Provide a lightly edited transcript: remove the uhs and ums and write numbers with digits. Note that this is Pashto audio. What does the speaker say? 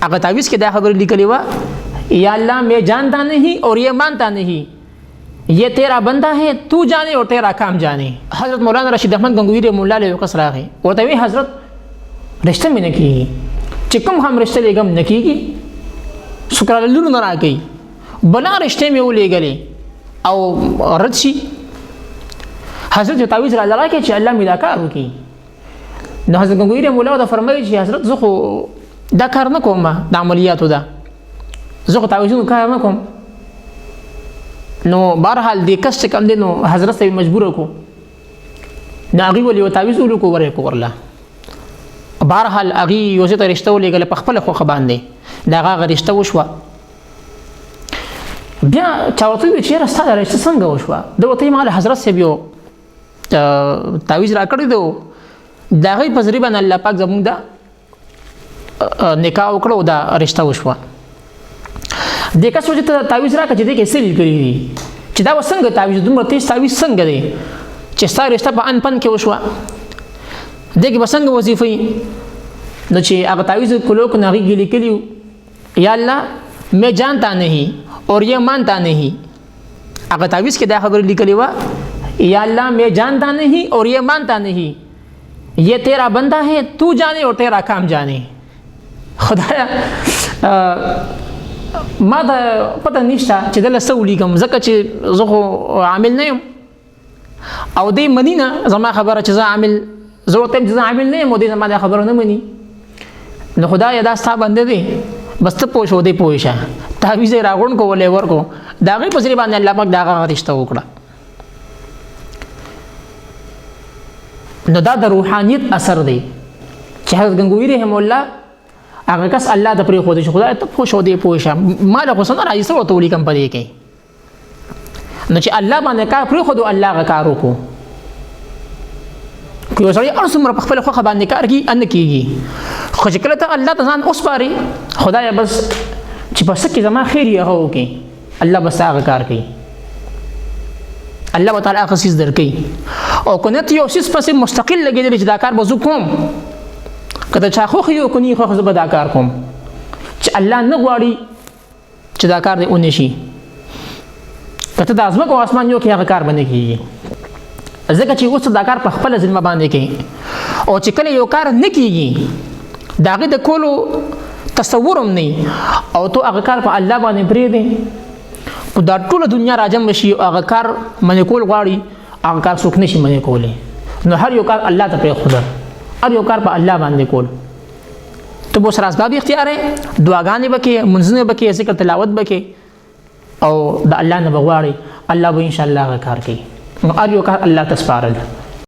هغه تعویذ کې دا خبر لیکلی و یا اللہ میں جانتا نہیں اور یہ مانتا نہیں یہ تیرا بندہ ہے تو جانے اور تیرا کام جانے. حضرت مولانا رشید احمد گنگوی رحمۃ اللہ علیہ وقت راغی ورته وی حضرت رشتہ مې نه کیږي چې کوم هم رشتہ لګم نه کیږي شکر لور نه راکې بلا رشتہ مې ولېږلې او رد شي. حضرت تعویذ را لگا کې چې الله مې دا کار وکړي. نو حضرت گنگوی رحمۃ اللہ فرمایي چې حضرت زه خو دا کار نه کوم د عملیاتو دا زه خو تعویذونو کار نه کوم. نو بهرحال دې کس چې کوم دی نو حضرت ته مجبور کو نو هغې ولې یو تعویذ ولکو ورې کو ورله. بهرحال هغې یو ځای ته رشته ولېږله په خپله خوښه باندې د هغه هغه رشته وشوه. بیا چا ورته وویل چې یاره ستا دا رشته څنګه وشوه؟ ده ورته ما له حضرت صاحب یو تعویذ را کړی دی د هغې په ذریعه باندې الله پاک زموږ دا نکاح وکړه او دا رشته وشوه. دې کس وجه ته تعویذ راکړه چې دې کې څه لیکلي دي چې دا اوس څنګه تعویذ دومره تیز تعویذ څنګه دی چې ستا رشته په ان پن کې وشوه دې کې به څنګه وظیفه وي؟ نو چې هغه تعویذ کلو کو هغې کې لیکلي یا الله میں جانتا نہیں اور یہ مانتا نہیں. هغه تعویذ کې دا خبر لیکلي وه یا اللہ میں جانتا نہیں اور یہ مانتا نہیں یہ تیرا بندہ ہے تو جانے اور تیرا کام جانے. خدایا ما ته پته نشته چې دله څه ولیکم ځکه چې زه خو عامل نه یم او دی مني نه زما خبره چې زه عامل زه ورته چې زه عامل نه یم او دی زما دا خبره نه مني. نو خدایا دا ستا بنده دی بس ته پوه شو دی پوه شه تعویذ یې راغونډ کو ولې ورکو د هغې په ذریعه باندې الله پاک د هغه رشته وکړه. نو دا د روحانیت اثر دی چې حضرت گنگوی رحمه الله هغه کس الله ته پرېښودی چې خدای ته پوه شو دی پوه شه ما له خو څه نه راځي څه ورته ولیکم په دې کې. نو چې الله باندې کار پرېښودو الله هغه کار وکړو. که یو سړی هر څومره په خپله خوښه باندې کار کوي نه کېږي خو چې کله ته الله ته ځان وسپارې خدایه بس چې په څه کې زما خیر یې هغه وکړي الله بس هغه کار کوي. الله به تعالی هغه څیز درکوي او که نه ته یو څیز پسې مستقل لګېدلی چې دا کار به زه کوم که د چا خوښ یو که نه خوښ زه به دا کار کوم چې الله نه غواړي چې دا کار دې ونه شي. که ته د ځمکه او اسمان یو کې هغه کار به نه کېږي ځکه چې اوس دا کار په خپله ذمه باندې کوي او چې کله یو کار نه کېږي د هغې د کولو تصور هم نه او تو هغه کار په الله باندې پرېږدې خو دا ټوله دنیا راجمع شي او هغه کار منې کول غواړي هغه کار څوک نشي منې کولی. نو هر یو کار الله ته پرېښوده هر یو کار په الله باندې کول. ته به سره اسباب اختیار یې دعاګانې به کې منځونه به کې ذکر تلاوت به کې او د الله نه به غواړې الله به انشاءالله هغه کار کوي. نو هر یو کار الله ته سپارل.